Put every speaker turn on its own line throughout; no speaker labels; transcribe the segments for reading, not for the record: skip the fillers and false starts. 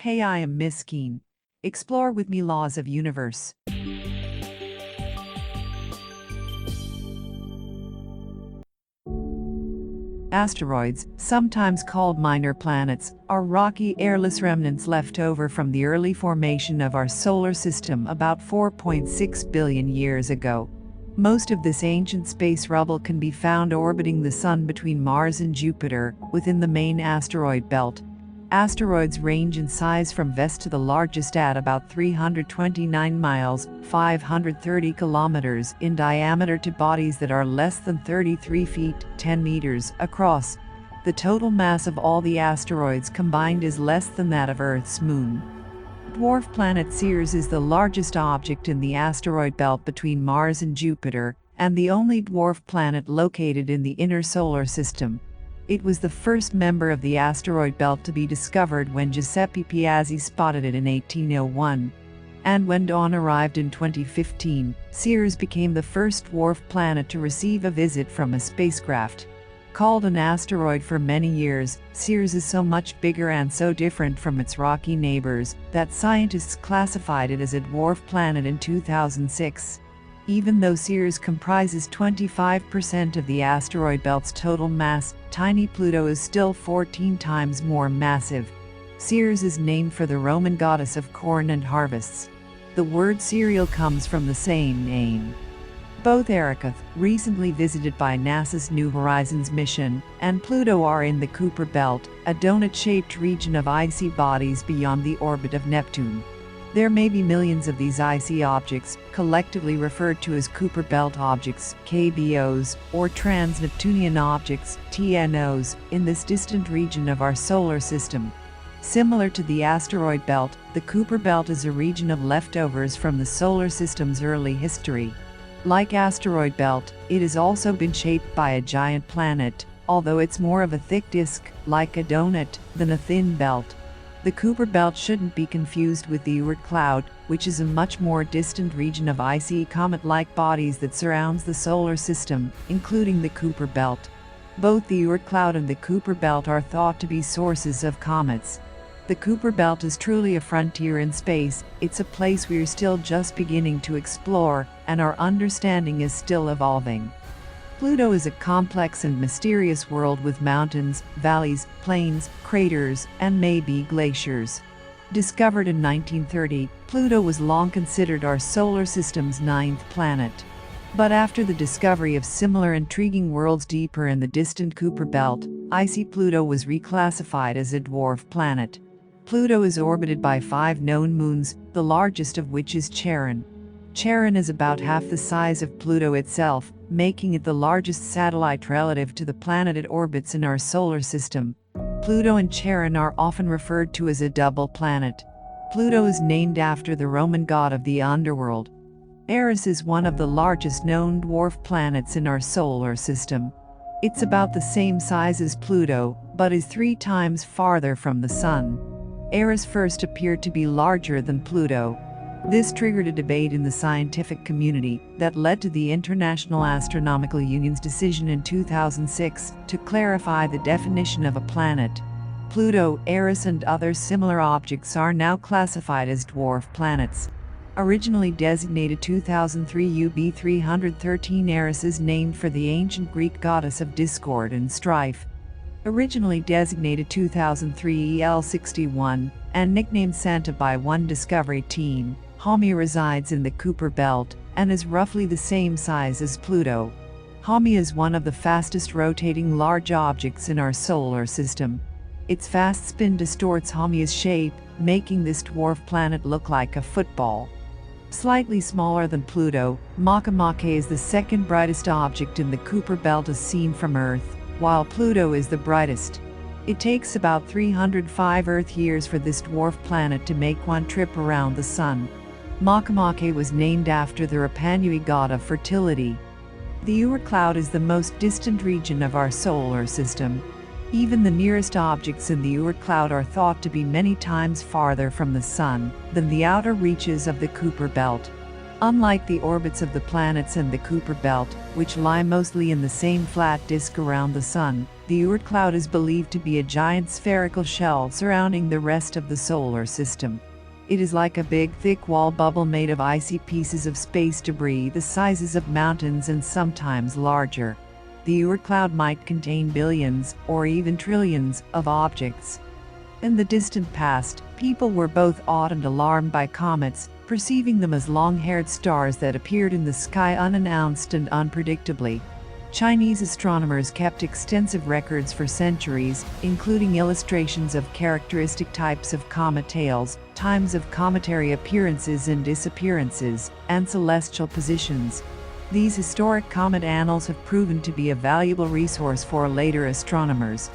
Hey, I am Miss Keen. Explore with me laws of universe. Asteroids, sometimes called minor planets, are rocky, airless remnants left over from the early formation of our solar system about 4.6 billion years ago. Most of this ancient space rubble can be found orbiting the Sun between Mars and Jupiter, within the main asteroid belt. Asteroids range in size from vast to the largest at about 329 miles, 530 kilometers in diameter to bodies that are less than 33 feet, 10 meters across. The total mass of all the asteroids combined is less than that of Earth's moon. Dwarf planet Sears is the largest object in the asteroid belt between Mars and Jupiter, and the only dwarf planet located in the inner solar system. It was the first member of the asteroid belt to be discovered when Giuseppe Piazzi spotted it in 1801. And when Dawn arrived in 2015, Ceres became the first dwarf planet to receive a visit from a spacecraft. Called an asteroid for many years, Ceres is so much bigger and so different from its rocky neighbors that scientists classified it as a dwarf planet in 2006. Even though Ceres comprises 25% of the asteroid belt's total mass, tiny Pluto is still 14 times more massive. Ceres is named for the Roman goddess of corn and harvests. The word cereal comes from the same name. Both Eris, recently visited by NASA's New Horizons mission, and Pluto are in the Kuiper Belt, a donut-shaped region of icy bodies beyond the orbit of Neptune. There may be millions of these icy objects, collectively referred to as Kuiper Belt objects, KBOs, or trans-Neptunian objects, TNOs, in this distant region of our solar system. Similar to the asteroid belt, the Kuiper Belt is a region of leftovers from the solar system's early history. Like asteroid belt, it has also been shaped by a giant planet, although it's more of a thick disk, like a donut, than a thin belt. The Kuiper Belt shouldn't be confused with the Oort cloud, which is a much more distant region of icy comet-like bodies that surrounds the solar system, including the Kuiper Belt. Both the Oort cloud and the Kuiper Belt are thought to be sources of comets. The Kuiper Belt is truly a frontier in space. It's a place we're still just beginning to explore, and our understanding is still evolving. Pluto is a complex and mysterious world with mountains, valleys, plains, craters, and maybe glaciers. Discovered in 1930, Pluto was long considered our solar system's ninth planet. But after the discovery of similar intriguing worlds deeper in the distant Kuiper Belt, icy Pluto was reclassified as a dwarf planet. Pluto is orbited by 5 known moons, the largest of which is Kiran. Kiran is about half the size of Pluto itself, making it the largest satellite relative to the planet it orbits in our solar system. Pluto and Kiran are often referred to as a double planet. Pluto is named after the Roman god of the underworld. Eris is one of the largest known dwarf planets in our solar system. It's about the same size as Pluto, but is 3 times farther from the Sun. Eris first appeared to be larger than Pluto. This triggered a debate in the scientific community that led to the International Astronomical Union's decision in 2006 to clarify the definition of a planet. Pluto, Eris, and other similar objects are now classified as dwarf planets. Originally designated 2003 UB 313, Eris is named for the ancient Greek goddess of discord and strife. Originally designated 2003 EL 61, and nicknamed Santa by one Discovery team, Haumea resides in the Kuiper Belt, and is roughly the same size as Pluto. Haumea is one of the fastest rotating large objects in our solar system. Its fast spin distorts Haumea's shape, making this dwarf planet look like a football. Slightly smaller than Pluto, Makemake is the second brightest object in the Kuiper Belt as seen from Earth, while Pluto is the brightest. It takes about 305 Earth years for this dwarf planet to make one trip around the Sun. Makemake was named after the Rapa Nui god of fertility. The Oort cloud is the most distant region of our solar system. Even the nearest objects in the Oort cloud are thought to be many times farther from the Sun than the outer reaches of the Kuiper Belt. Unlike the orbits of the planets and the Kuiper belt, which lie mostly in the same flat disk around the Sun, the Oort cloud is believed to be a giant spherical shell surrounding the rest of the solar system. It is like a big, thick wall bubble made of icy pieces of space debris the sizes of mountains and sometimes larger. The Oort cloud might contain billions, or even trillions, of objects. In the distant past, people were both awed and alarmed by comets, perceiving them as long-haired stars that appeared in the sky unannounced and unpredictably. Chinese astronomers kept extensive records for centuries, including illustrations of characteristic types of comet tails, times of cometary appearances and disappearances, and celestial positions. These historic comet annals have proven to be a valuable resource for later astronomers.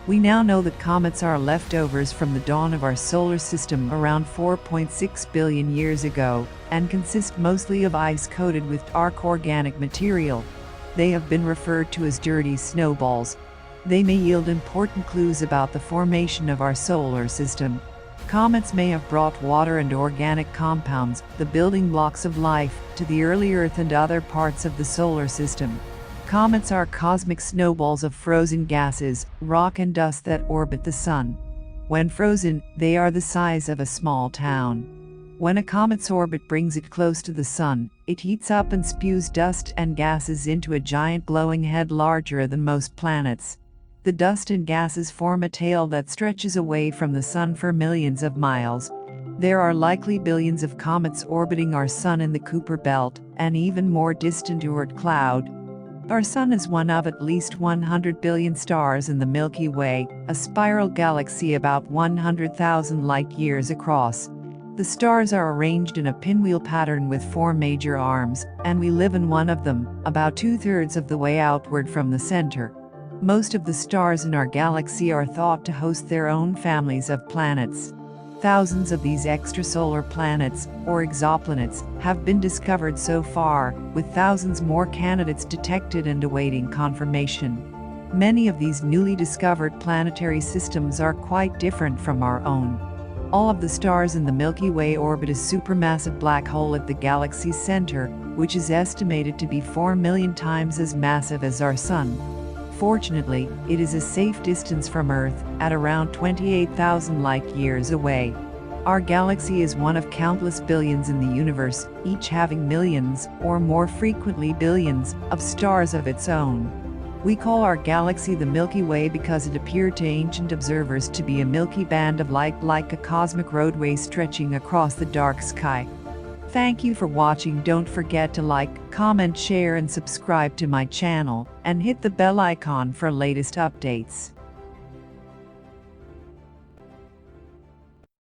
We now know that comets are leftovers from the dawn of our solar system around 4.6 billion years ago, and consist mostly of ice coated with dark organic material. They have been referred to as dirty snowballs. They may yield important clues about the formation of our solar system. Comets may have brought water and organic compounds, the building blocks of life, to the early Earth and other parts of the solar system. Comets are cosmic snowballs of frozen gases, rock and dust that orbit the Sun. When frozen, they are the size of a small town. When a comet's orbit brings it close to the Sun, it heats up and spews dust and gases into a giant glowing head larger than most planets. The dust and gases form a tail that stretches away from the Sun for millions of miles. There are likely billions of comets orbiting our Sun in the Kuiper belt, an even more distant Oort cloud. Our Sun is one of at least 100 billion stars in the Milky Way, a spiral galaxy about 100,000 light-years across. The stars are arranged in a pinwheel pattern with 4 major arms, and we live in one of them, about 2/3 of the way outward from the center. Most of the stars in our galaxy are thought to host their own families of planets. Thousands of these extrasolar planets, or exoplanets, have been discovered so far, with thousands more candidates detected and awaiting confirmation. Many of these newly discovered planetary systems are quite different from our own. All of the stars in the Milky Way orbit a supermassive black hole at the galaxy's center, which is estimated to be 4 million times as massive as our Sun. Fortunately, it is a safe distance from Earth, at around 28,000 light-years away. Our galaxy is one of countless billions in the universe, each having millions, or more frequently billions, of stars of its own. We call our galaxy the Milky Way because it appeared to ancient observers to be a milky band of light like a cosmic roadway stretching across the dark sky. Thank you for watching. Don't forget to like, comment, share and subscribe to my channel, and hit the bell icon for latest updates.